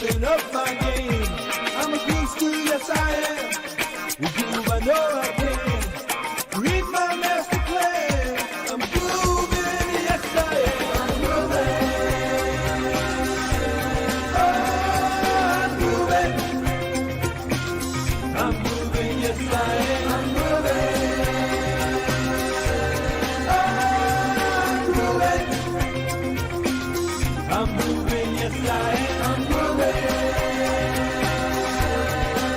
stepping up my game. I'm a groove school, yes I am. With groove I know I can. Read my master plan. I'm grooving, yes I am. I'm grooving. Oh, I'm grooving. I'm grooving, yes I am. I'm grooving. I'm moving, yes I am. I'm moving.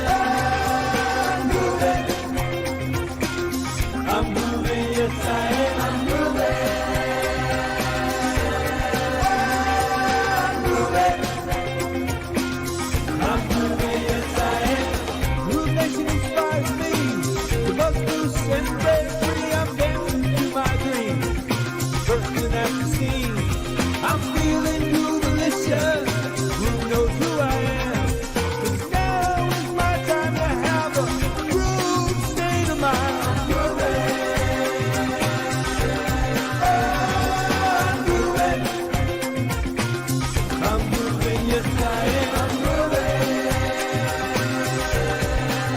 I'm moving. I'm moving, yes I am. I'm moving. I'm moving, yes I am. Groove Nation inspires me. The buzz loose and break free. I'm dancing to my dreams. Bursting at the seams. I'm feeling groove-alicious. Who knows who I am? 'Cause now is my time to have a groove state of mind. I'm grooving. Oh, I'm grooving. I'm moving, yes I am. I'm grooving.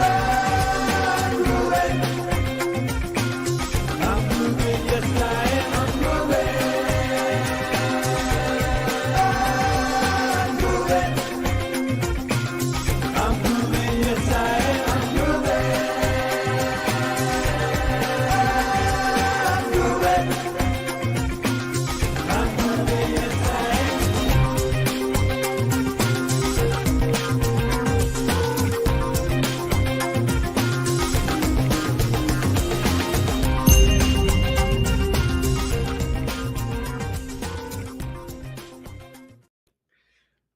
Oh, I'm grooving. I'm moving, yes I am. I'm grooving.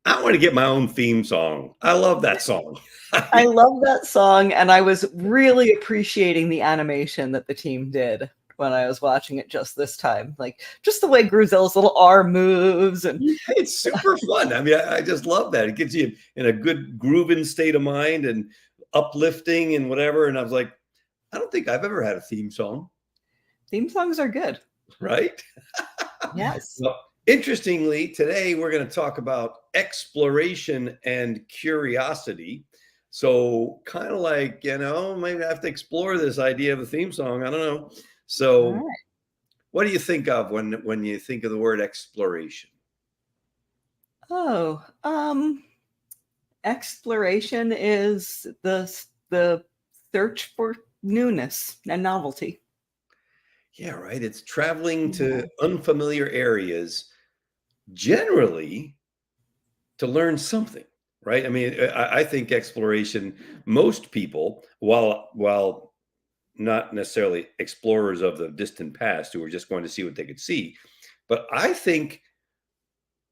I want to get my own theme song. I love that song. I love that song, and I was really appreciating the animation that the team did when I was watching it just this time. Like, just the way Groovezilla's little arm moves. And it's super fun. I mean, I just love that. It gets you in a good grooving state of mind and uplifting and whatever. And I was like, I don't think I've ever had a theme song. Theme songs are good. Right? Yes. Well, interestingly, today we're going to talk about exploration and curiosity. So kind of like, maybe I have to explore this idea of a theme song. I don't know. So right. What do you think of when you think of the word exploration? Oh, exploration is the search for newness and novelty. Yeah, right. It's traveling to unfamiliar areas, generally to learn something, right? I mean, I think exploration, most people, while not necessarily explorers of the distant past who were just going to see what they could see, but I think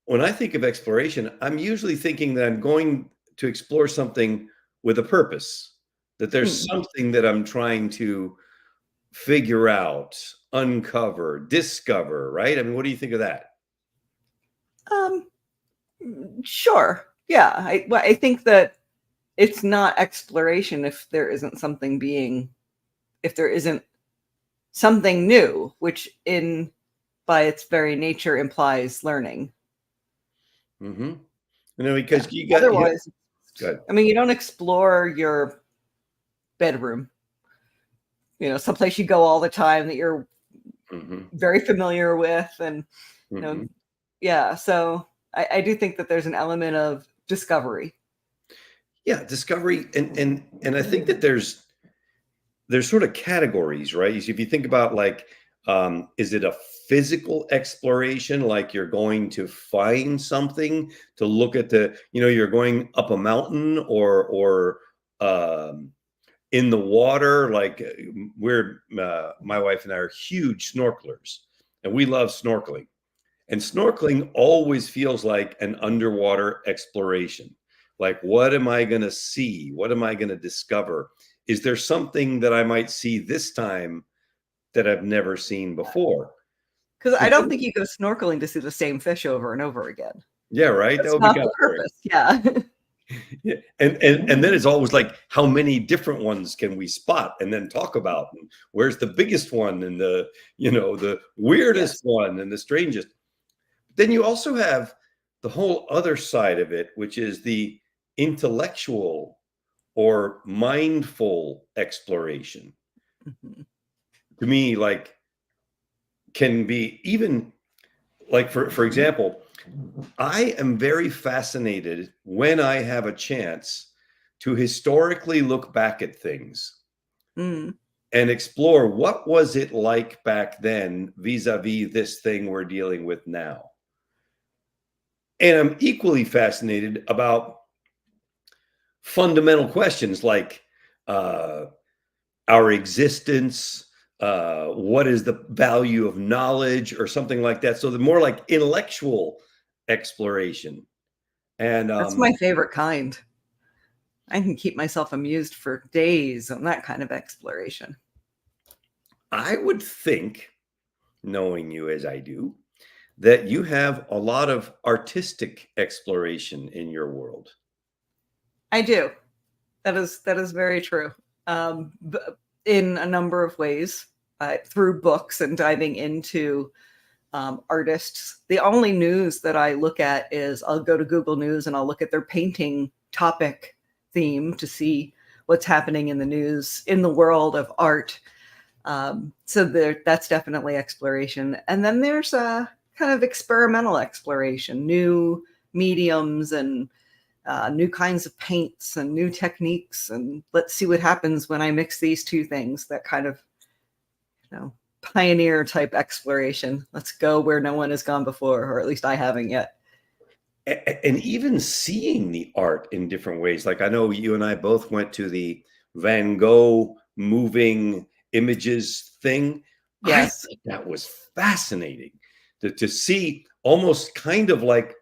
when I think of exploration, I'm usually thinking that I'm going to explore something with a purpose, that there's something that I'm trying to figure out, uncover, discover, right? I mean, what do you think of that? Sure. Yeah. I think that it's not exploration if there isn't something new, which by its very nature implies learning. Mm-hmm. Because you got otherwise. Good. I mean, you don't explore your bedroom. Someplace you go all the time that you're very familiar with, and yeah. So I do think that there's an element of discovery. Yeah, discovery, and I think that there's sort of categories, right? If you think about like, is it a physical exploration, like you're going to find something to look at you're going up a mountain or in the water, like my wife and I are huge snorkelers, and we love snorkeling. And snorkeling always feels like an underwater exploration. Like, what am I going to see? What am I going to discover? Is there something that I might see this time that I've never seen before? Because I don't think you go snorkeling to see the same fish over and over again. Yeah, right. That's not the purpose. Yeah. Yeah. And then it's always like, how many different ones can we spot and then talk about? And where's the biggest one and the weirdest one and the strangest? Then you also have the whole other side of it, which is the intellectual or mindful exploration, to me, like, can be even like, for example, I am very fascinated when I have a chance to historically look back at things Mm. and explore what was it like back then vis-a-vis this thing we're dealing with now. And I'm equally fascinated about fundamental questions like our existence, what is the value of knowledge, or something like that. So the more like intellectual exploration. And That's my favorite kind. I can keep myself amused for days on that kind of exploration. I would think, knowing you as I do, that you have a lot of artistic exploration in your world. I do. That is very true. In a number of ways, through books and diving into artists. The only news that I look at is I'll go to Google News and I'll look at their painting topic theme to see what's happening in the news in the world of art. So that's definitely exploration. And then there's a kind of experimental exploration, new mediums and new kinds of paints and new techniques. And let's see what happens when I mix these two things, that kind of, pioneer type exploration. Let's go where no one has gone before, or at least I haven't yet. And even seeing the art in different ways. Like, I know you and I both went to the Van Gogh moving images thing. Yes. I think that was fascinating to see, almost kind of like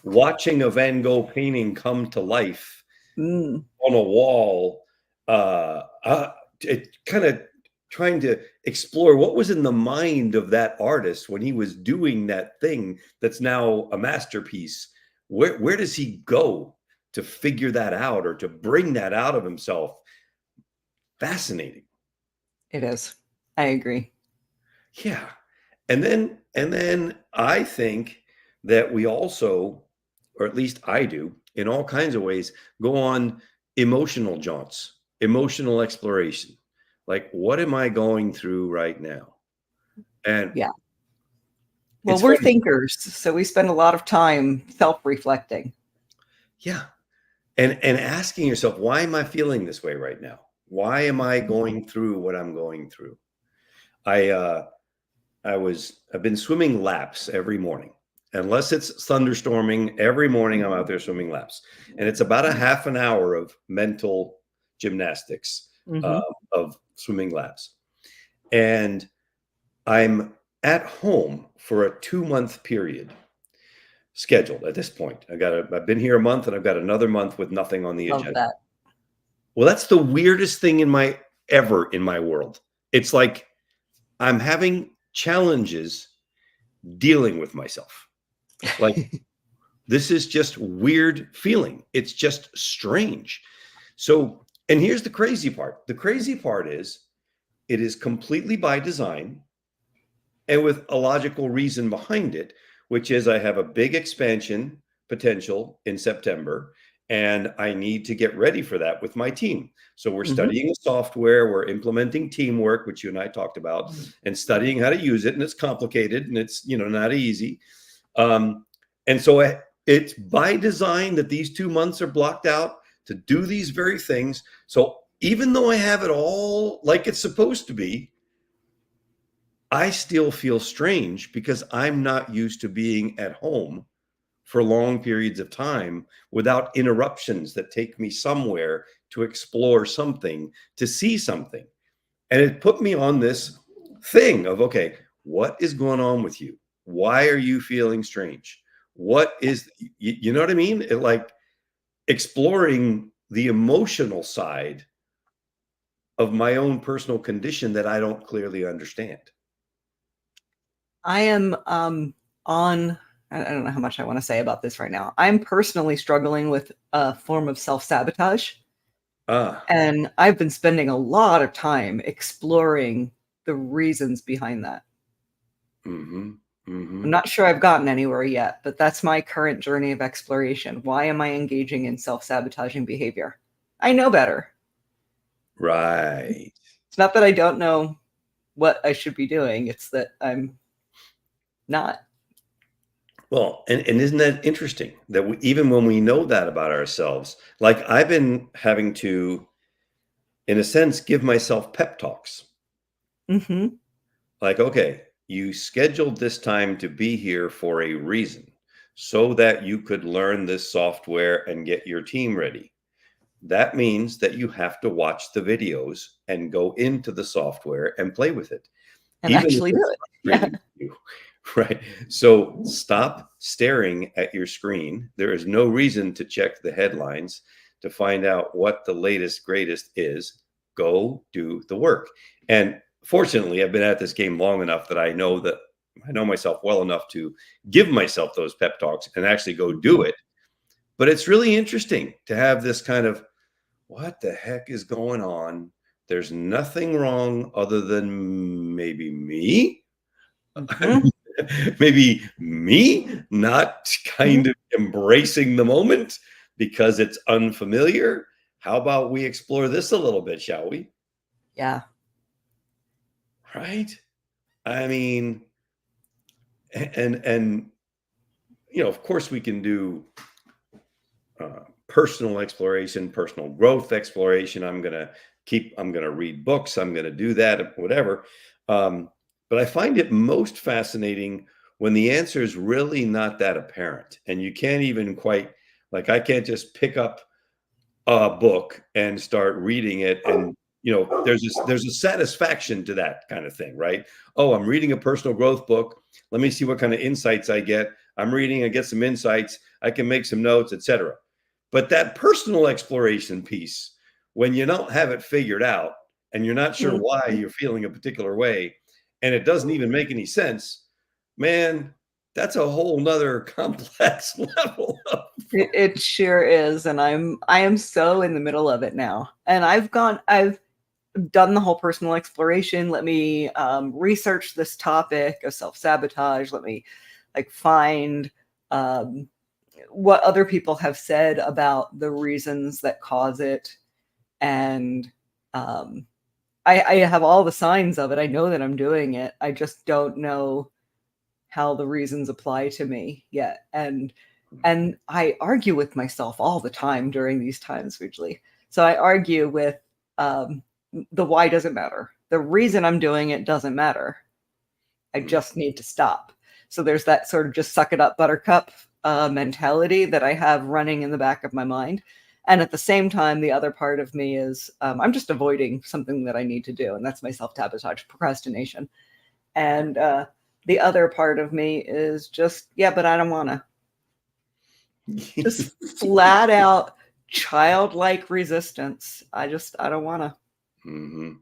watching a Van Gogh painting come to life on a wall. It kind of trying to explore what was in the mind of that artist when he was doing that thing that's now a masterpiece. Where does he go to figure that out, or to bring that out of himself? Fascinating. It is. I agree. Yeah. And then I think that we also, or at least I do, in all kinds of ways, go on emotional jaunts, emotional exploration. Like, what am I going through right now? And yeah. Well, we're thinkers, so we spend a lot of time self-reflecting. Yeah. And asking yourself, why am I feeling this way right now? Why am I going through what I'm going through? I've been swimming laps every morning. Unless it's thunderstorming, every morning I'm out there swimming laps. And it's about a half an hour of mental gymnastics, of swimming laps. And I'm at home for a 2-month period scheduled at this point. I've been here a month, and I've got another month with nothing on the agenda. That. Well, that's the weirdest thing in my world. It's like I'm having challenges dealing with myself. Like, this is just weird feeling. It's just strange. So, and here's the crazy part. The crazy part is it is completely by design and with a logical reason behind it, which is I have a big expansion potential in September, and I need to get ready for that with my team. So we're studying the software, we're implementing teamwork, which you and I talked about, and studying how to use it. And it's complicated, and it's, not easy. And so it's by design that these 2 months are blocked out to do these very things. So even though I have it all like it's supposed to be, I still feel strange because I'm not used to being at home for long periods of time without interruptions that take me somewhere to explore something, to see something. And it put me on this thing of, okay, what is going on with you? Why are you feeling strange? What is, you know what I mean? It, like, exploring the emotional side of my own personal condition that I don't clearly understand. I am I don't know how much I want to say about this right now. I'm personally struggling with a form of self-sabotage. And I've been spending a lot of time exploring the reasons behind that. I'm not sure I've gotten anywhere yet, but that's my current journey of exploration. Why am I engaging in self-sabotaging behavior? I know better. Right. It's not that I don't know what I should be doing. It's that I'm not. Well, and isn't that interesting that even when we know that about ourselves, like I've been having to, in a sense, give myself pep talks. Mm-hmm. Like, okay, you scheduled this time to be here for a reason, so that you could learn this software and get your team ready. That means that you have to watch the videos and go into the software and play with it, And even if actually do it's it. frustrating to you. Right. So stop staring at your screen. There is no reason to check the headlines to find out what the latest, greatest is. Go do the work. And fortunately, I've been at this game long enough that I know myself well enough to give myself those pep talks and actually go do it. But it's really interesting to have this kind of, what the heck is going on? There's nothing wrong other than maybe me. Mhm. Maybe me not kind of embracing the moment because it's unfamiliar. How about we explore this a little bit, shall we? Yeah. Right? I mean, and of course we can do personal exploration, personal growth exploration. I'm gonna read books. I'm gonna do that, whatever. But I find it most fascinating when the answer is really not that apparent, and you can't even quite, like, I can't just pick up a book and start reading it, and there's a satisfaction to that kind of thing, right? Oh, I'm reading a personal growth book. Let me see what kind of insights I get. I'm reading, I get some insights. I can make some notes, etc. But that personal exploration piece, when you don't have it figured out and you're not sure why Mhm. you're feeling a particular way, and it doesn't even make any sense, man, that's a whole nother complex level of. It sure is, and I am so in the middle of it now. And I've done the whole personal exploration. Let me research this topic of self-sabotage. Let me find what other people have said about the reasons that cause it. And I have all the signs of it. I know that I'm doing it. I just don't know how the reasons apply to me yet. And I argue with myself all the time during these times, usually. So I argue with the why doesn't matter. The reason I'm doing it doesn't matter. I just need to stop. So there's that sort of just suck it up, buttercup mentality that I have running in the back of my mind. And at the same time, the other part of me is I'm just avoiding something that I need to do. And that's my self-sabotage, procrastination. And the other part of me is just, yeah, but I don't want to. Just flat out childlike resistance. I don't want to. Mm-hmm.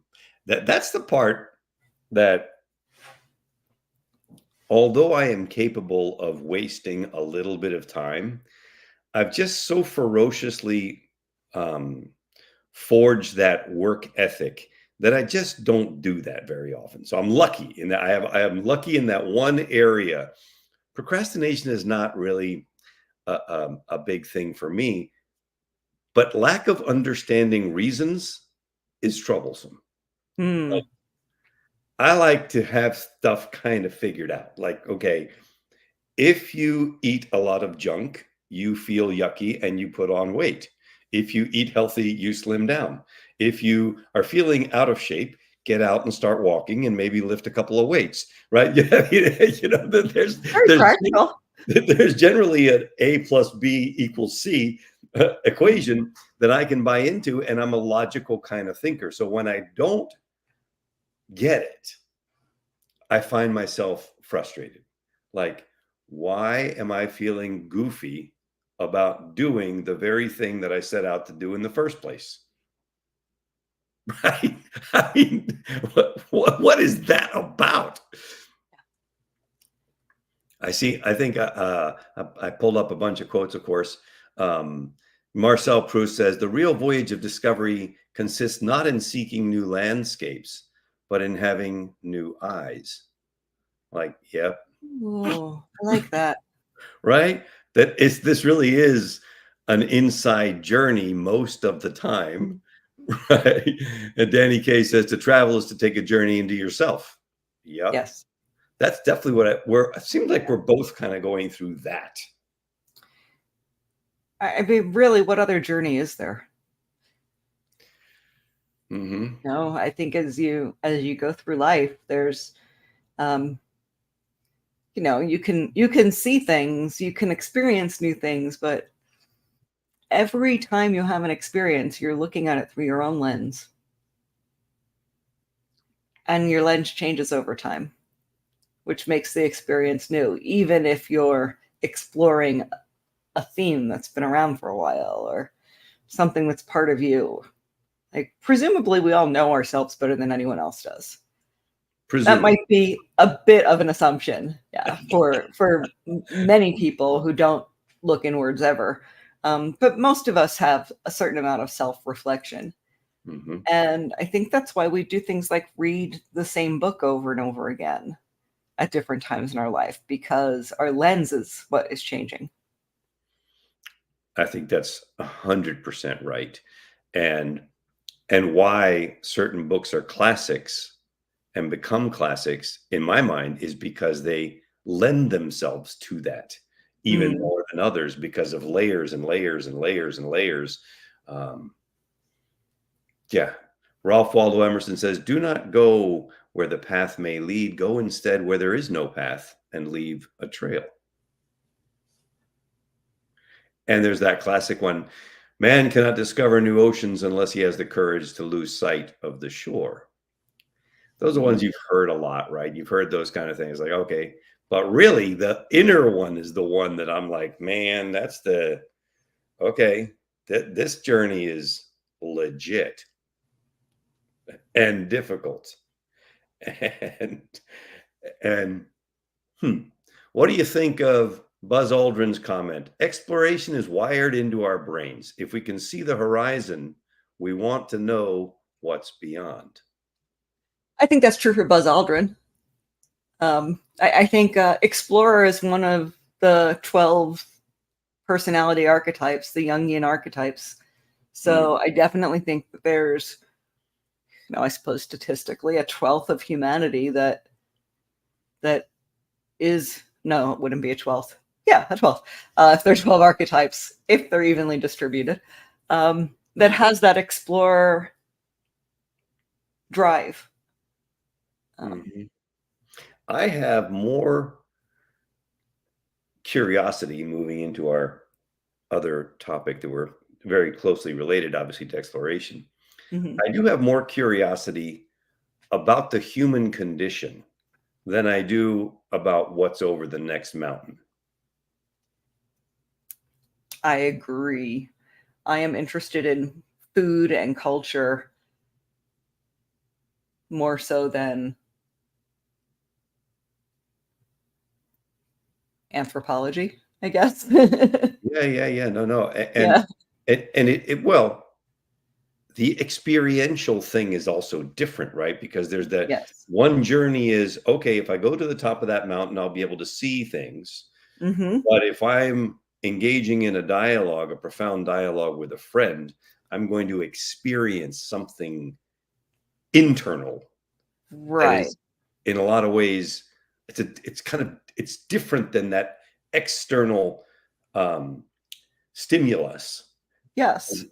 That's the part that, although I am capable of wasting a little bit of time, I've just so ferociously forged that work ethic that I just don't do that very often. So I'm lucky in that I am lucky in that one area. Procrastination is not really a big thing for me, but lack of understanding reasons is troublesome. Hmm. I like to have stuff kind of figured out. Like, okay, if you eat a lot of junk, you feel yucky and you put on weight. If you eat healthy, you slim down. If you are feeling out of shape, get out and start walking and maybe lift a couple of weights, right? There's Very practical. there's generally an A plus B equals C equation that I can buy into, and I'm a logical kind of thinker. So when I don't get it, I find myself frustrated. Like, why am I feeling goofy about doing the very thing that I set out to do in the first place? Right? I mean, what is that about? I think I pulled up a bunch of quotes, of course. Marcel Proust says, the real voyage of discovery consists not in seeking new landscapes, but in having new eyes. Like, yep, Oh, I like that. right? This really is an inside journey most of the time, right? And Danny Kaye says to travel is to take a journey into yourself. Yep. Yes. That's definitely it seems like we're both kind of going through that. I mean, really, what other journey is there? Hmm. No, I think as you go through life, there's um, you can see things, you can experience new things, but every time you have an experience, you're looking at it through your own lens. And your lens changes over time, which makes the experience new, even if you're exploring a theme that's been around for a while or something that's part of you. Like, presumably, we all know ourselves better than anyone else does. That Presumably. might be a bit of an assumption, yeah, for many people who don't look inwards ever. But most of us have a certain amount of self-reflection. Hmm. And I think that's why we do things like read the same book over and over again at different times in our life, because our lens is what is changing. I think that's 100% right. And why certain books are classics and become classics in my mind is because they lend themselves to that even Mm. more than others because of layers and layers and layers and layers. Um, yeah. Ralph Waldo Emerson says, "Do not go where the path may lead. Go instead where there is no path and leave a trail." And there's that classic one, man cannot discover new oceans unless he has the courage to lose sight of the shore. Those are ones you've heard a lot, right? You've heard those kind of things like, okay, but really the inner one is the one that I'm like, man, that's okay, this journey is legit and difficult. And and what do you think of Buzz Aldrin's comment? Exploration is wired into our brains. If we can see the horizon, we want to know what's beyond. I think that's true for Buzz Aldrin. I think Explorer is one of the 12 personality archetypes, the Jungian archetypes. So I definitely think that there's, I suppose statistically, a 12th of humanity that is, no, it wouldn't be a 12th. Yeah, a 12th. If there's 12 archetypes, if they're evenly distributed, that has that explorer drive. Mhm. I have more curiosity moving into our other topic that we're very closely related, obviously, to exploration. Mhm. I do have more curiosity about the human condition than I do about what's over the next mountain. I agree. I am interested in food and culture more so than anthropology, I guess. Yeah. No. Yeah. Well, the experiential thing is also different, right? Because there's that Yes. one journey is, okay, if I go to the top of that mountain, I'll be able to see things. Mhm. But if I'm engaging in a dialogue, a profound dialogue with a friend, I'm going to experience something internal that Right. is, in a lot of ways, it's different than that external um, stimulus. Yes.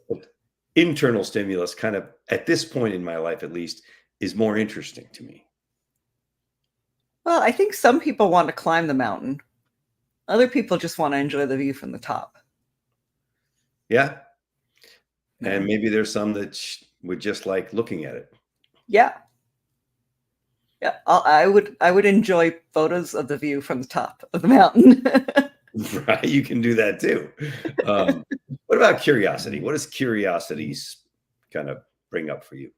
Internal stimulus, kind of at this point in my life, at least, is more interesting to me. Well, I think some people want to climb the mountain. Other people just want to enjoy the view from the top. Yeah, and No. maybe there's some that would just like looking at it. Yeah. Yeah. I would enjoy photos of the view from the top of the mountain. Right, you can do that too. Um, what about curiosity? What does curiosities kind of bring up for you?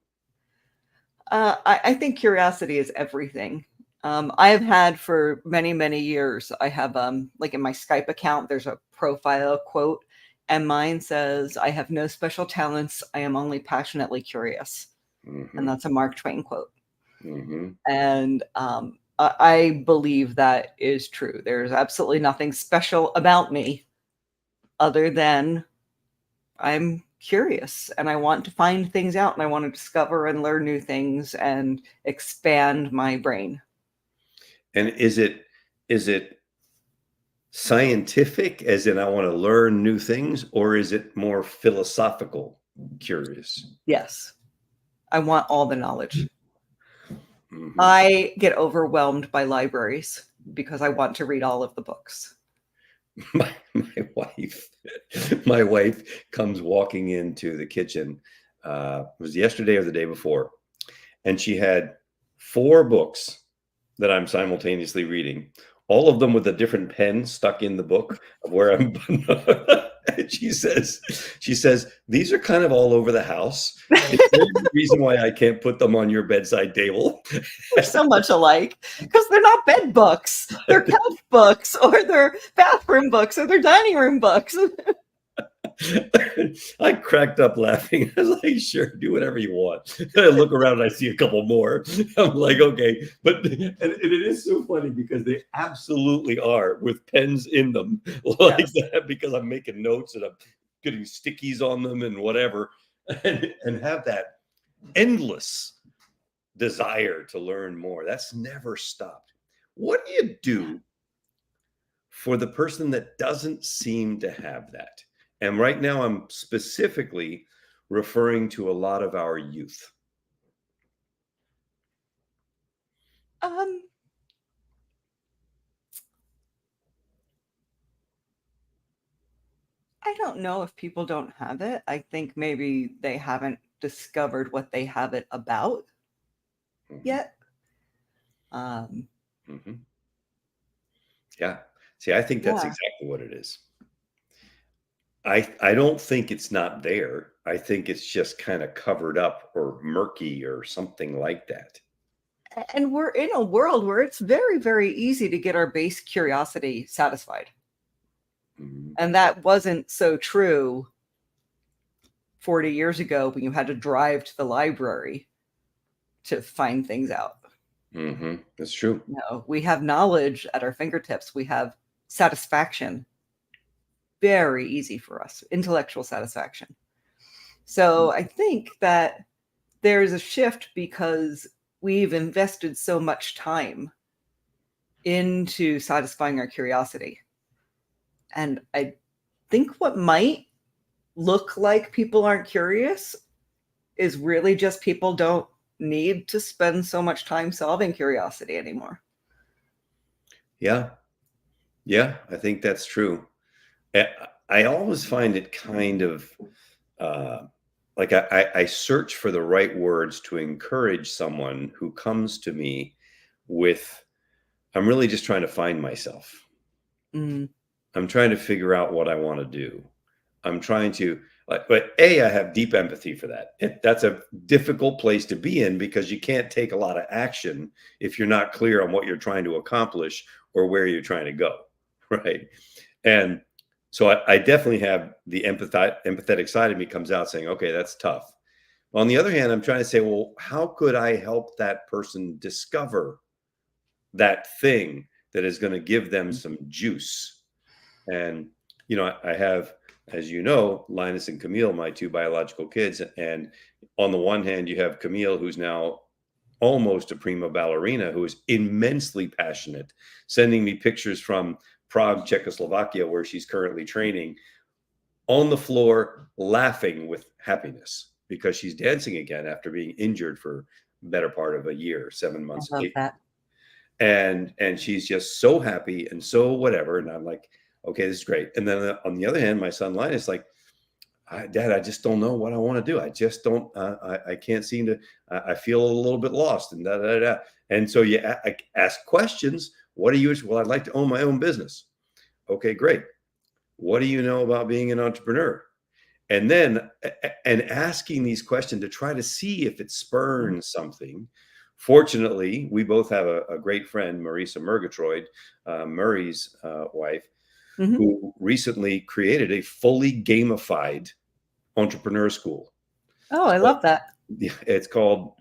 I think curiosity is everything. I have had for many, many years. I have like in my Skype account, there's a profile quote, and mine says, "I have no special talents. I am only passionately curious." And Hmm. that's a Mark Twain quote. Hmm. And I believe that is true. There's absolutely nothing special about me other than I'm curious and I want to find things out and I want to discover and learn new things and expand my brain. And is it scientific, as in I want to learn new things, or is it more philosophical, curious? Yes. I want all the knowledge. Mhm. I get overwhelmed by libraries because I want to read all of the books. My wife comes walking into the kitchen. It was yesterday or the day before, and she had 4 books that I'm simultaneously reading, all of them with a different pen stuck in the book of where I'm. And she says, these are kind of all over the house. Is there any reason why I can't put them on your bedside table? They're so much alike because they're not bed books. They're couch books, or they're bathroom books, or they're dining room books. I cracked up laughing. I was like, sure, do whatever you want. And I look around and I see a couple more. I'm like, okay. But and it is so funny because they absolutely are, with pens in them like that, because I'm making notes and I'm getting stickies on them and whatever, and have that endless desire to learn more. That's never stopped. What do you do for the person that doesn't seem to have that? And right now, I'm specifically referring to a lot of our youth. I don't know if people don't have it. I think maybe they haven't discovered what they have it about yet. Yeah. See, I think that's exactly what it is. I don't think it's not there. I think it's just kind of covered up or murky or something like that. And we're in a world where it's very, very easy to get our base curiosity satisfied. Mhm. And that wasn't so true 40 years ago when you had to drive to the library to find things out. That's true. No, we have knowledge at our fingertips. We have satisfaction. Very easy for us, intellectual satisfaction. So I think that there's a shift because we've invested so much time into satisfying our curiosity. And I think what might look like people aren't curious is really just people don't need to spend so much time solving curiosity anymore. Yeah. Yeah, I think that's true. I always find it kind of like I search for the right words to encourage someone who comes to me with, I'm really just trying to find myself. Mm. I'm trying to figure out what I want to do. I'm trying to, but I have deep empathy for that. That's a difficult place to be in because you can't take a lot of action if you're not clear on what you're trying to accomplish or where you're trying to go. Right. And so I definitely have the empathetic side of me comes out saying, okay, that's tough. On the other hand, I'm trying to say, well, how could I help that person discover that thing that is going to give them some juice? And, I have, as you know, Linus and Camille, my 2 biological kids. And on the one hand, you have Camille, who's now almost a prima ballerina, who is immensely passionate, sending me pictures from Prague, Czechoslovakia, where she's currently training, on the floor, laughing with happiness because she's dancing again after being injured for the better part of a year, 7 months. I love that. And she's just so happy and so whatever. And I'm like, okay, this is great. And then on the other hand, my son Linus, like, Dad, I just don't know what I want to do. I just don't, I can't seem to, I feel a little bit lost and da, da, da. And so I ask questions. What are you? Well, I'd like to own my own business. Okay, great. What do you know about being an entrepreneur? And then, and asking these questions to try to see if it spurns something. Fortunately, we both have a great friend, Marisa Murgatroyd, Murray's wife, who recently created a fully gamified entrepreneur school. Oh, I love that. Yeah, it's called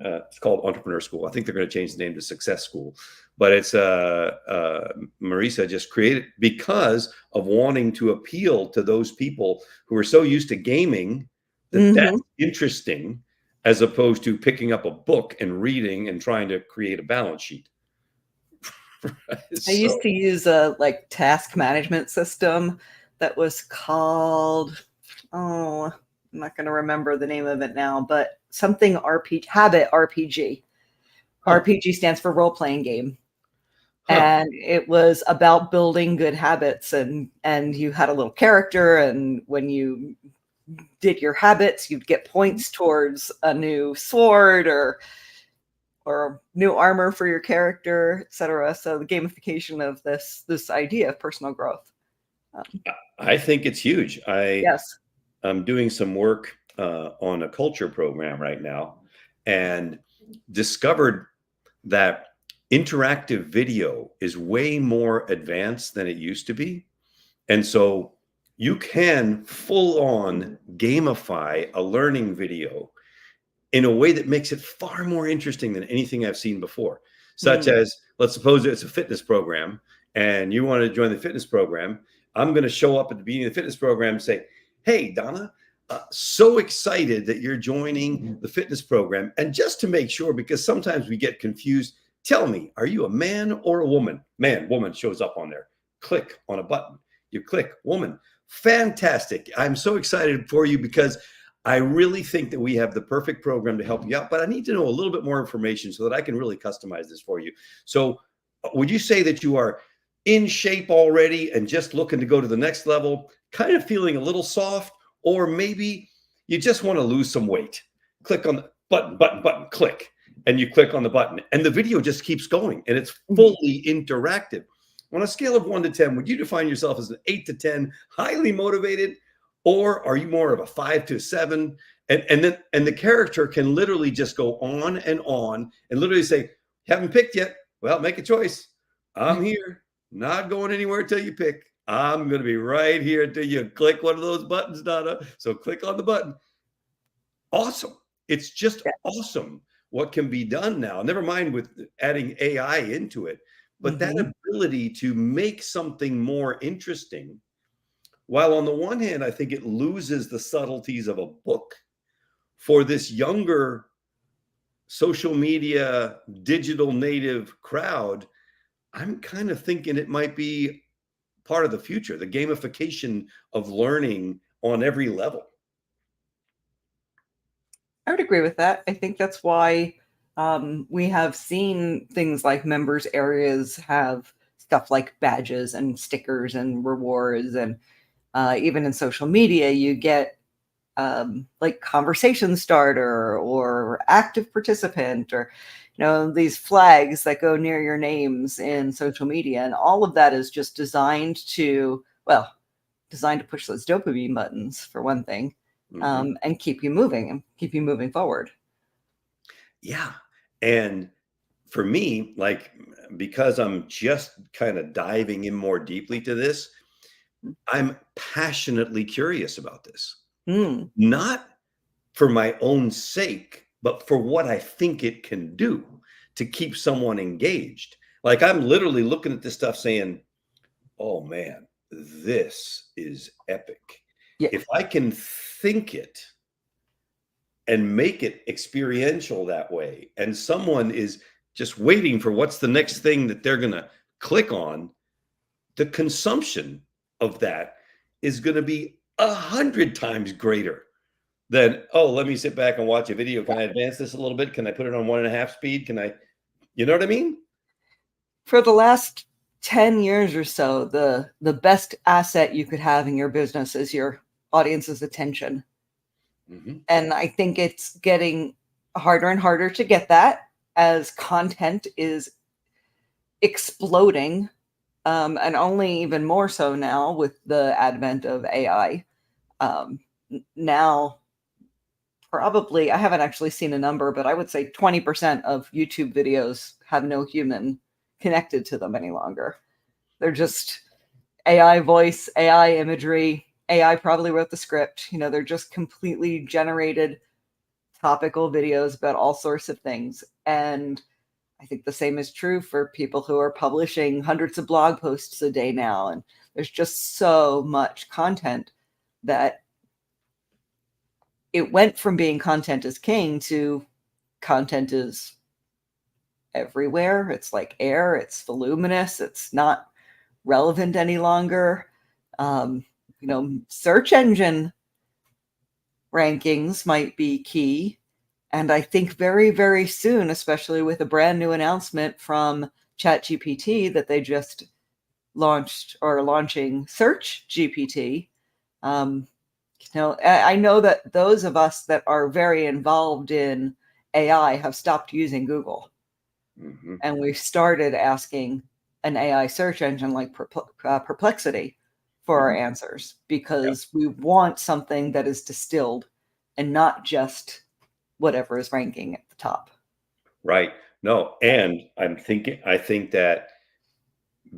Entrepreneur School. I think they're going to change the name to Success School, but it's Marisa just created because of wanting to appeal to those people who are so used to gaming that that's interesting, as opposed to picking up a book and reading and trying to create a balance sheet. I used to use a like task management system that was called, oh, I'm not going to remember the name of it now, but something Habit RPG. RPG stands for role playing game. And it was about building good habits, and you had a little character, and when you did your habits, you'd get points towards a new sword or new armor for your character, etc. So the gamification of this idea of personal growth. I think it's huge. Yes. I'm doing some work on a culture program right now, and discovered that interactive video is way more advanced than it used to be. And so you can full on gamify a learning video in a way that makes it far more interesting than anything I've seen before. Such as, let's suppose it's a fitness program and you want to join the fitness program. I'm going to show up at the beginning of the fitness program and say, hey, Donna, so excited that you're joining the fitness program. And just to make sure, because sometimes we get confused, tell me, are you a man or a woman? Man, woman shows up on there. Click on a button. You click woman. Fantastic. I'm so excited for you because I really think that we have the perfect program to help you out, but I need to know a little bit more information so that I can really customize this for you. So would you say that you are in shape already and just looking to go to the next level, kind of feeling a little soft, or maybe you just want to lose some weight? Click on the button, click. And you click on the button and the video just keeps going and it's fully interactive. On a scale of 1 to 10, would you define yourself as an 8 to 10, highly motivated, or are you more of a 5 to 7? And the character can literally just go on and literally say, haven't picked yet. Well, make a choice. I'm here, not going anywhere till you pick. I'm going to be right here until you click one of those buttons, Donna. So click on the button. Awesome. It's just awesome what can be done now. Never mind with adding AI into it, but that ability to make something more interesting, while on the one hand, I think it loses the subtleties of a book, for this younger social media, digital native crowd, I'm kind of thinking it might be part of the future, the gamification of learning on every level. I would agree with that. I think that's why we have seen things like members areas have stuff like badges and stickers and rewards. And even in social media, you get like conversation starter or active participant, or, these flags that go near your names in social media. And all of that is just designed to push those dopamine buttons, for one thing. And keep you moving forward. Yeah. And for me, like, because I'm just kind of diving in more deeply to this, I'm passionately curious about this. Not for my own sake, but for what I think it can do to keep someone engaged. Like, I'm literally looking at this stuff saying, oh man, this is epic. Yeah. If I can think it and make it experiential that way, and someone is just waiting for what's the next thing that they're going to click on, the consumption of that is going to be 100 times greater than, oh, let me sit back and watch a video. Can I advance this a little bit? Can I put it on 1.5 speed? Can I, you know what I mean? For the last 10 years or so, the best asset you could have in your business is your audience's attention. And I think it's getting harder and harder to get that as content is exploding, and only even more so now with the advent of AI. Now, probably, I haven't actually seen a number, but I would say 20% of YouTube videos have no human connected to them any longer. They're just AI voice, AI imagery. AI probably wrote the script. They're just completely generated topical videos about all sorts of things. And I think the same is true for people who are publishing hundreds of blog posts a day now. And there's just so much content that it went from being content is king to content is everywhere. It's like air, it's voluminous, it's not relevant any longer. Search engine rankings might be key. And I think very, very soon, especially with a brand new announcement from ChatGPT that they just launched or launching Search GPT. I know that those of us that are very involved in AI have stopped using Google. Mm-hmm. And we started asking an AI search engine like Perplexity for our answers, because we want something that is distilled and not just whatever is ranking at the top. Right. No, and I think that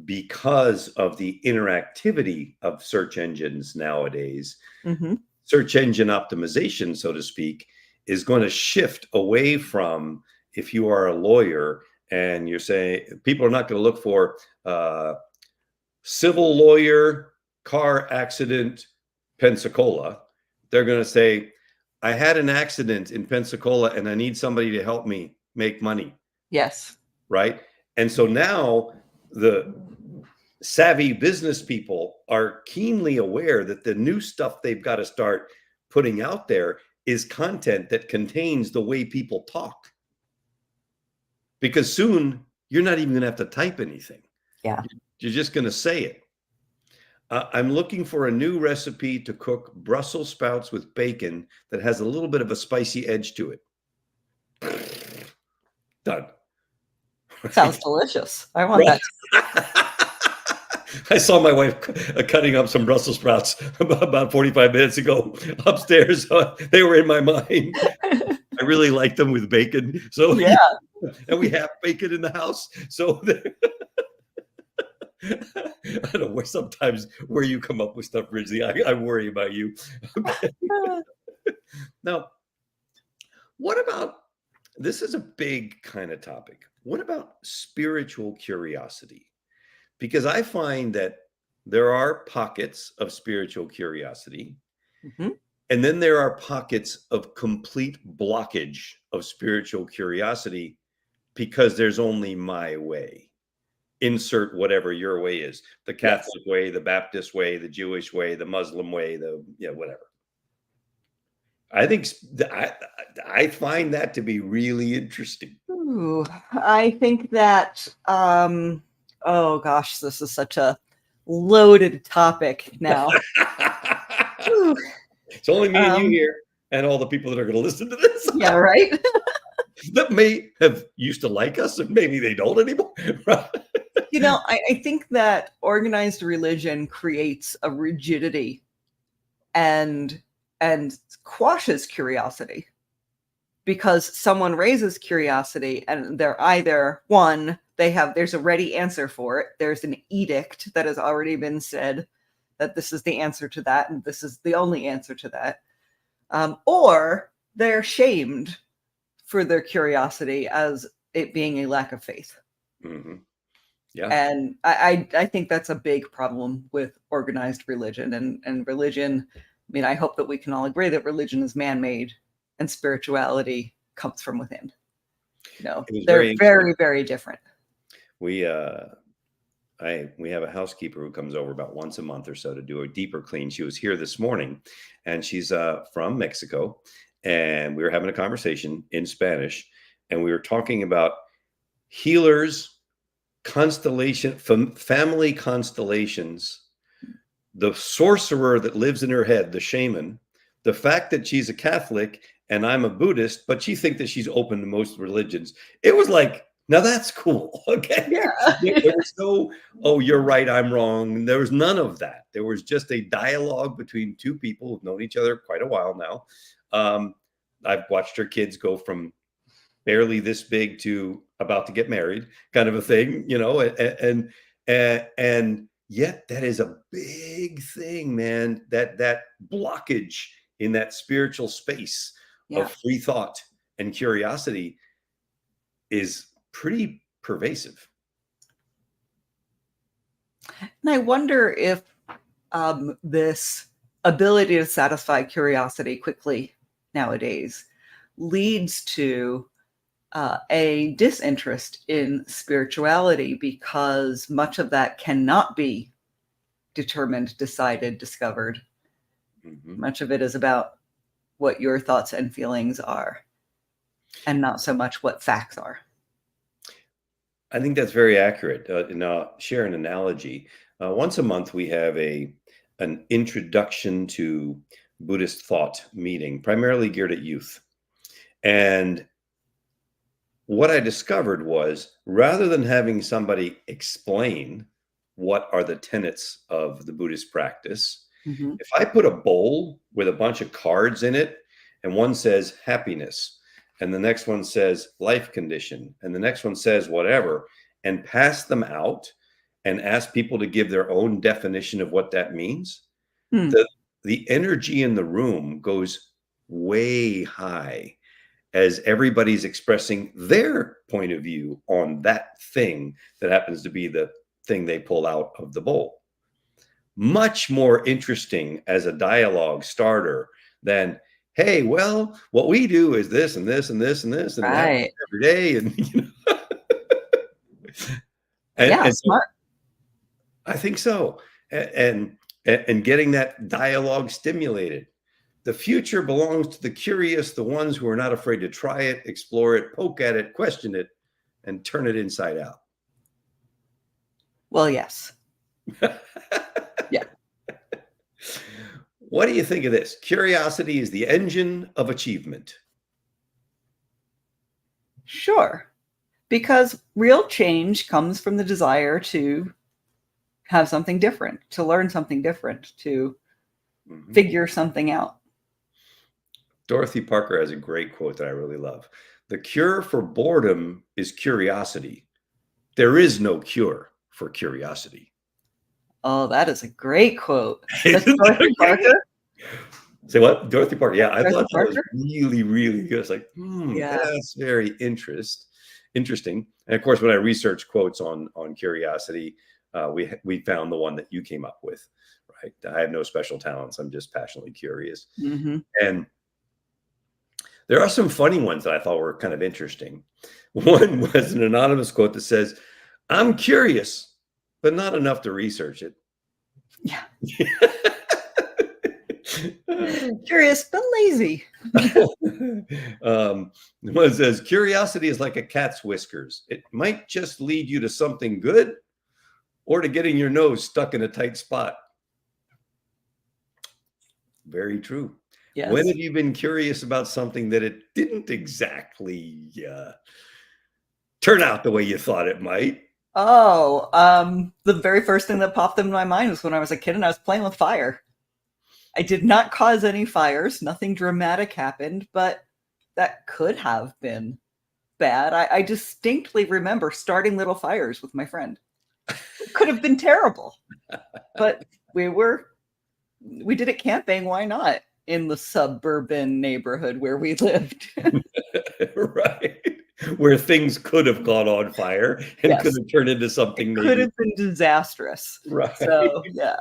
because of the interactivity of search engines nowadays, search engine optimization, so to speak, is going to shift away from, if you are a lawyer and you're saying, people are not going to look for civil lawyer, car accident, Pensacola. They're going to say, I had an accident in Pensacola and I need somebody to help me make money. Yes. Right. And so now the savvy business people are keenly aware that the new stuff they've got to start putting out there is content that contains the way people talk. Because soon you're not even going to have to type anything. Yeah. You're just going to say it. I'm looking for a new recipe to cook Brussels sprouts with bacon that has a little bit of a spicy edge to it. Done. Sounds delicious. I want that. I saw my wife cutting up some Brussels sprouts about 45 minutes ago upstairs. They were in my mind. I really like them with bacon. So yeah. And we have bacon in the house. So I don't know sometimes where you come up with stuff, Ridgely. I worry about you. Okay. Now, what about, this is a big kind of topic. What about spiritual curiosity? Because I find that there are pockets of spiritual curiosity, and then there are pockets of complete blockage of spiritual curiosity because there's only my way. Insert whatever your way is, the Catholic way, the Baptist way, the Jewish way, the Muslim way, whatever. I think I find that to be really interesting. Ooh, I think that, oh gosh, this is such a loaded topic now. It's only me and you here and all the people that are going to listen to this. Yeah, right? That may have used to like us and maybe they don't anymore. I think that organized religion creates a rigidity and quashes curiosity, because someone raises curiosity and they're either, one, there's a ready answer for it. There's an edict that has already been said that this is the answer to that and this is the only answer to that. Or they're shamed for their curiosity as it being a lack of faith. Yeah. And I think that's a big problem with organized religion and religion. I mean, I hope that we can all agree that religion is man-made and spirituality comes from within. They're very, very different. We have a housekeeper who comes over about once a month or so to do a deeper clean. She was here this morning and she's from Mexico, and we were having a conversation in Spanish, and we were talking about healers, family constellations, the sorcerer that lives in her head, the shaman, the fact that she's a Catholic and I'm a Buddhist, but she thinks that she's open to most religions. It was like, now that's cool. Okay. Yeah. There was no, oh, you're right, I'm wrong. There was none of that. There was just a dialogue between two people who've known each other quite a while now. I've watched her kids go from barely this big to about to get married, kind of a thing, and yet that is a big thing, man, that blockage in that spiritual space Yeah. of free thought and curiosity is pretty pervasive. And I wonder if this ability to satisfy curiosity quickly nowadays leads to a disinterest in spirituality, because much of that cannot be determined, decided, discovered. Much of it is about what your thoughts and feelings are, and not so much what facts are. I think that's very accurate. And share an analogy. Once a month, we have an introduction to Buddhist thought meeting, primarily geared at youth. And what I discovered was, rather than having somebody explain what are the tenets of the Buddhist practice, if I put a bowl with a bunch of cards in it, and one says happiness, and the next one says life condition, and the next one says whatever, and pass them out and ask people to give their own definition of what that means, the energy in the room goes way high as everybody's expressing their point of view on that thing that happens to be the thing they pull out of the bowl. Much more interesting as a dialogue starter than, hey, well, what we do is this and this and this and this, and it happens every day. And, and smart. I think so. And getting that dialogue stimulated. The future belongs to the curious, the ones who are not afraid to try it, explore it, poke at it, question it, and turn it inside out. Well, yes. Yeah. What do you think of this? Curiosity is the engine of achievement. Sure. Because real change comes from the desire to have something different, to learn something different, to figure something out. Dorothy Parker has a great quote that I really love. The cure for boredom is curiosity. There is no cure for curiosity. Oh, that is a great quote. That's Dorothy Parker? Say what? Dorothy Parker. Yeah, I thought that was Parker? really, really good. It's like, Yeah. that's very interesting. And of course, when I researched quotes on curiosity, we found the one that you came up with, right? I have no special talents. I'm just passionately curious. And there are some funny ones that I thought were kind of interesting. One was an anonymous quote that says, "I'm curious, but not enough to research it." Yeah. Curious, but lazy. One says, "Curiosity is like a cat's whiskers. It might just lead you to something good or to getting your nose stuck in a tight spot." Very true. Yes. When have you been curious about something that it didn't exactly turn out the way you thought it might? Oh, the very first thing that popped into my mind was when I was a kid and I was playing with fire. I did not cause any fires. Nothing dramatic happened, but that could have been bad. I distinctly remember starting little fires with my friend. It could have been terrible, but we did it camping. Why not? In the suburban neighborhood where we lived. Right. Where things could have gone on fire and could have turned into something. It could have been disastrous. Right. So, yeah.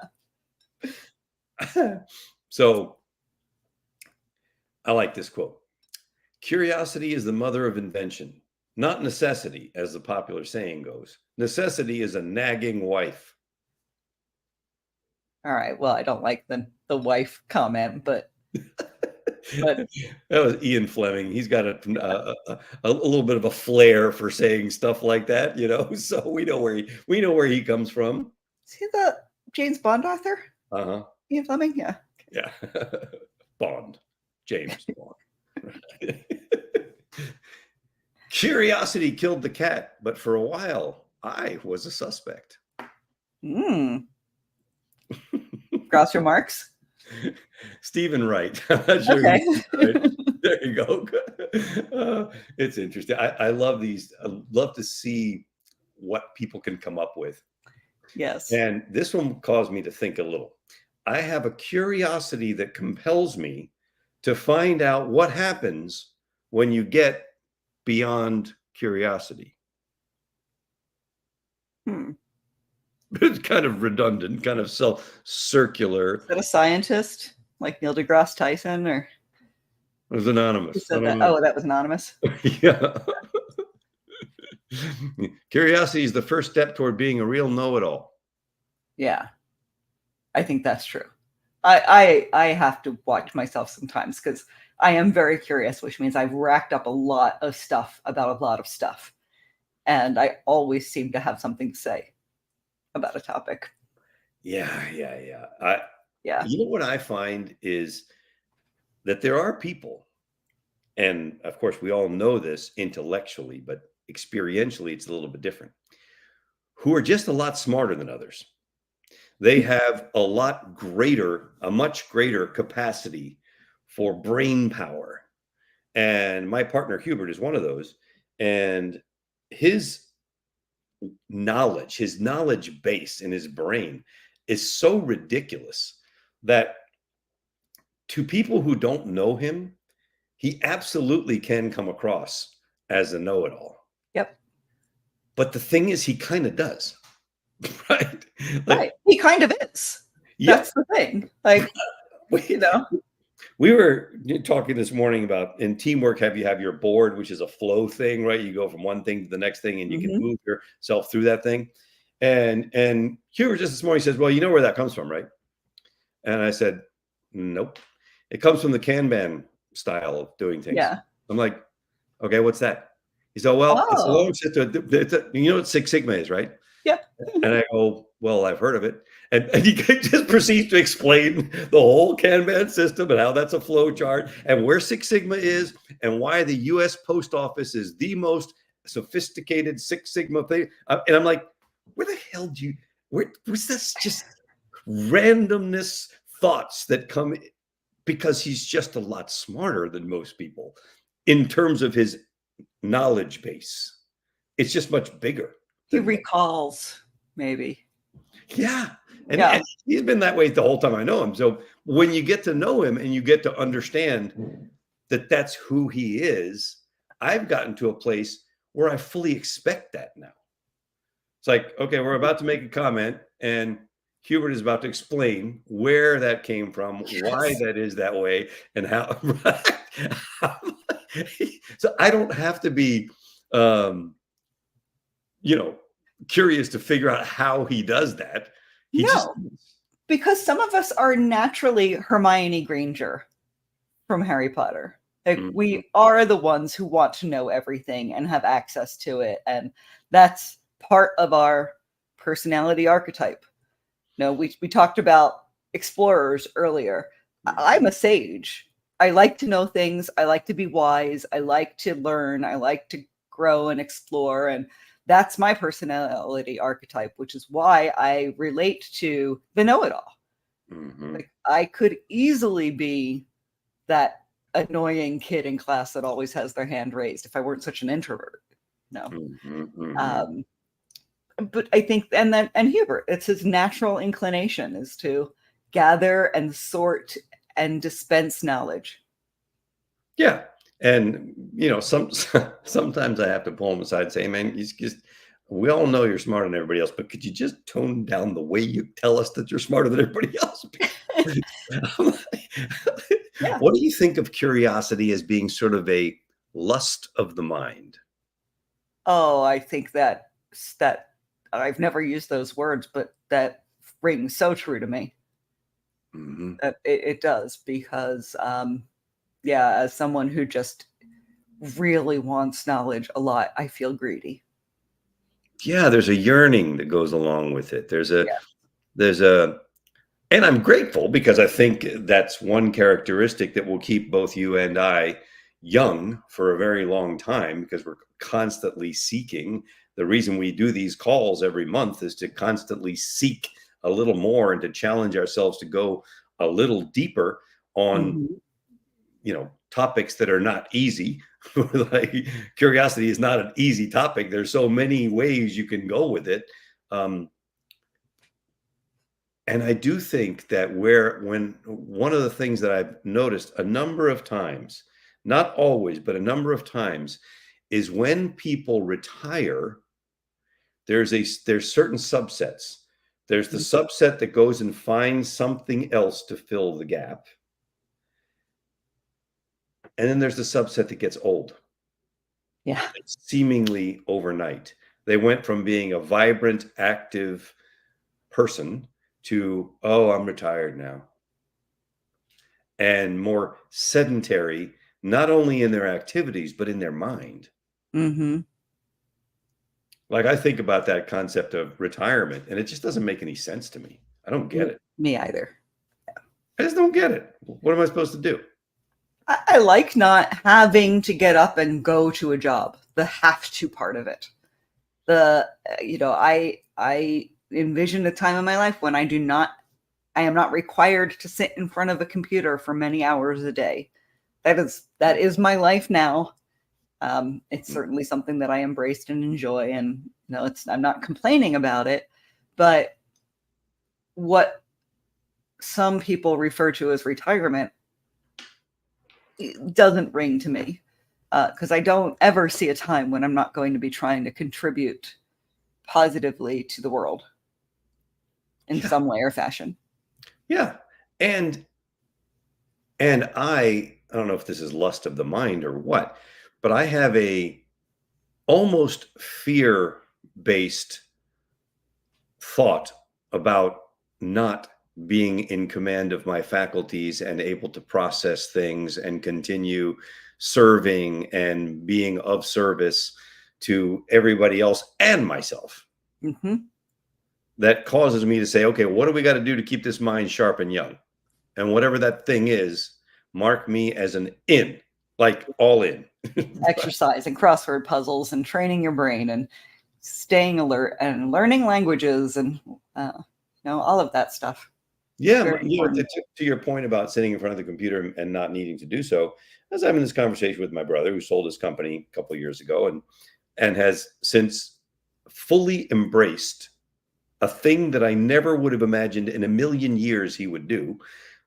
So I like this quote. "Curiosity is the mother of invention, not necessity, as the popular saying goes. Necessity is a nagging wife." All right. Well, I don't like the wife comment, but that was Ian Fleming. He's got a little bit of a flair for saying stuff like that, So we know where he comes from. Is he the James Bond author? Ian Fleming, yeah. Yeah. Bond. James Bond. "Curiosity killed the cat, but for a while, I was a suspect." Cross remarks? Stephen Wright. I'm not sure. Okay. Right. There you go. It's interesting. I love these. I love to see what people can come up with. Yes. And this one caused me to think a little. I have a curiosity that compels me to find out what happens when you get beyond curiosity. It's kind of redundant, kind of circular. Is that a scientist like Neil deGrasse Tyson, or it was anonymous? Oh, that was anonymous. Yeah. Curiosity is the first step toward being a real know-it-all. Yeah, I think that's true. I have to watch myself sometimes because I am very curious, which means I've racked up a lot of stuff about a lot of stuff. And I always seem to have something to say about a topic. Yeah. Yeah. You know what I find is that there are people, and of course we all know this intellectually, but experientially it's a little bit different, who are just a lot smarter than others. They have a much greater capacity for brain power. And my partner Hubert is one of those. And his knowledge base in his brain is so ridiculous that to people who don't know him, he absolutely can come across as a know-it-all. Yep. But the thing is, he kind of does. Right. Right. He kind of is. Yeah. That's the thing. Like, you know. We were talking this morning about in teamwork, you have your board, which is a flow thing, right? You go from one thing to the next thing and you can move yourself through that thing. And Hubert just this morning says, well, you know where that comes from, right? And I said, nope. It comes from the Kanban style of doing things. Yeah. I'm like, okay, what's that? He said, well, it's a long system. You know what Six Sigma is, right? Yeah. And I go, well, I've heard of it. And he just proceeds to explain the whole Kanban system and how that's a flow chart and where Six Sigma is and why the U.S. Post Office is the most sophisticated Six Sigma thing. And I'm like, where the hell was this just randomness thoughts that come because he's just a lot smarter than most people in terms of his knowledge base. It's just much bigger. He recalls, maybe. Yeah. And he's been that way the whole time I know him. So when you get to know him and you get to understand that that's who he is, I've gotten to a place where I fully expect that now. It's like, okay, we're about to make a comment and Hubert is about to explain where that came from, why that is that way, and how. So I don't have to be, curious to figure out how he does that. Because some of us are naturally Hermione Granger from Harry Potter. Like we are the ones who want to know everything and have access to it. And that's part of our personality archetype. We talked about explorers earlier. I'm a sage. I like to know things. I like to be wise. I like to learn. I like to grow and explore. And that's my personality archetype, which is why I relate to the know-it-all. Like I could easily be that annoying kid in class that always has their hand raised if I weren't such an introvert. But I think, and Hubert, it's his natural inclination is to gather and sort and dispense knowledge. Yeah. And, sometimes I have to pull him aside and say, man, we all know you're smarter than everybody else, but could you just tone down the way you tell us that you're smarter than everybody else? What do you think of curiosity as being sort of a lust of the mind? Oh, I think that I've never used those words, but that rings so true to me. That it does because, as someone who just really wants knowledge a lot, I feel greedy. Yeah, there's a yearning that goes along with it. And I'm grateful because I think that's one characteristic that will keep both you and I young for a very long time because we're constantly seeking. The reason we do these calls every month is to constantly seek a little more and to challenge ourselves to go a little deeper on topics that are not easy. Like curiosity is not an easy topic. There's so many ways you can go with it. And And I do think that when one of the things that I've noticed a number of times, not always, but a number of times, is when people retire, there's certain subsets. There's the subset that goes and finds something else to fill the gap. And then there's the subset that gets old. Yeah. Seemingly overnight. They went from being a vibrant, active person to, oh, I'm retired now. And more sedentary, not only in their activities, but in their mind. Mm-hmm. Like, I think about that concept of retirement, and it just doesn't make any sense to me. I don't get it. Me either. I just don't get it. What am I supposed to do? I like not having to get up and go to a job, the have to part of it. I envision a time in my life when I am not required to sit in front of a computer for many hours a day. That is my life now. It's certainly something that I embraced and enjoy, and I'm not complaining about it, but what some people refer to as retirement doesn't ring to me, because I don't ever see a time when I'm not going to be trying to contribute positively to the world in some way or fashion. Yeah. And I don't know if this is lust of the mind or what, but I have a almost fear-based thought about not being in command of my faculties and able to process things and continue serving and being of service to everybody else and myself. Mm-hmm. That causes me to say, okay, what do we got to do to keep this mind sharp and young? And whatever that thing is, mark me as an in, like all in. Exercise and crossword puzzles and training your brain and staying alert and learning languages and all of that stuff. Yeah, to your point about sitting in front of the computer and not needing to do so, as I'm in this conversation with my brother who sold his company a couple of years ago and has since fully embraced a thing that I never would have imagined in a million years he would do,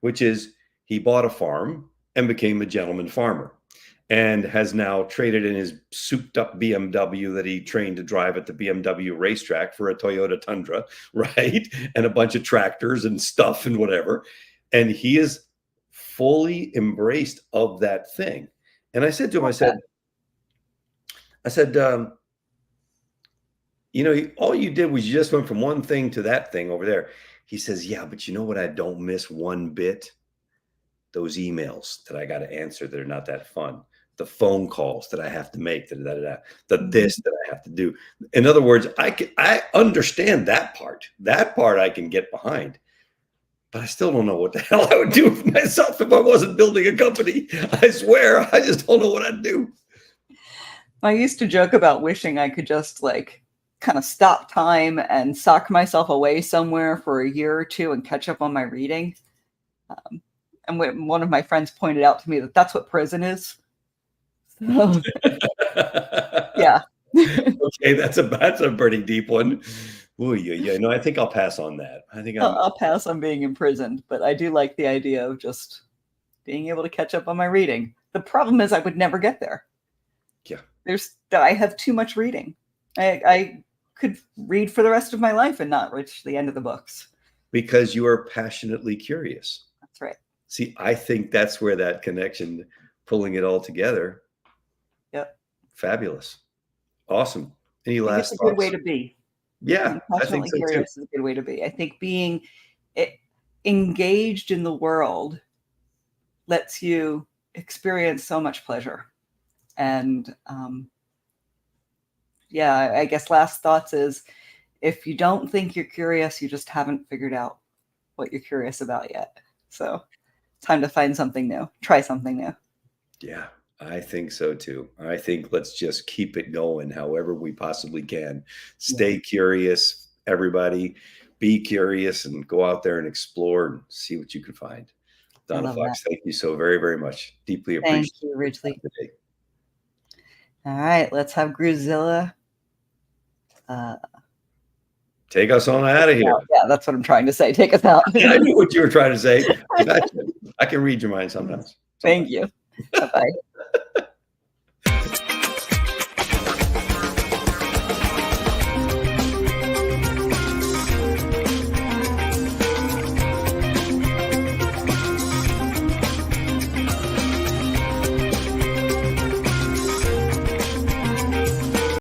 which is he bought a farm and became a gentleman farmer and has now traded in his souped up BMW that he trained to drive at the BMW racetrack for a Toyota Tundra, right? And a bunch of tractors and stuff and whatever. And he is fully embraced of that thing. And I said to him, I said, all you did was you just went from one thing to that thing over there. He says, yeah, but you know what I don't miss one bit? Those emails that I got to answer that are not that fun. The phone calls that I have to make, this that I have to do. In other words, I understand that part. That part I can get behind. But I still don't know what the hell I would do with myself if I wasn't building a company. I swear, I just don't know what I'd do. I used to joke about wishing I could just kind of stop time and sock myself away somewhere for a year or two and catch up on my reading. And when one of my friends pointed out to me that that's what prison is. So, yeah. Okay, that's a pretty deep one. Ooh, yeah. No, I think I'll pass on that. I think I'll pass on being imprisoned, but I do like the idea of just being able to catch up on my reading. The problem is I would never get there. Yeah. I have too much reading. I could read for the rest of my life and not reach the end of the books. Because you are passionately curious. That's right. See, I think that's where that connection, pulling it all together. Yep. Fabulous. Awesome. Any last thoughts? It's a good way to be. Yeah, I think so curious too. Is a good way to be. I think being engaged in the world lets you experience so much pleasure. And I guess last thoughts is if you don't think you're curious, you just haven't figured out what you're curious about yet. So time to find something new, try something new. Yeah, I think so too. I think let's just keep it going however we possibly can. Stay curious, everybody. Be curious and go out there and explore and see what you can find. Donna Fox, thank you so very, very much. Deeply appreciate it. Thank you, Ridgely. All right, let's have Groovezilla Take us on out of here. Yeah, that's what I'm trying to say. Take us out. I knew what you were trying to say. I can read your mind sometimes. Thank you. Bye-bye.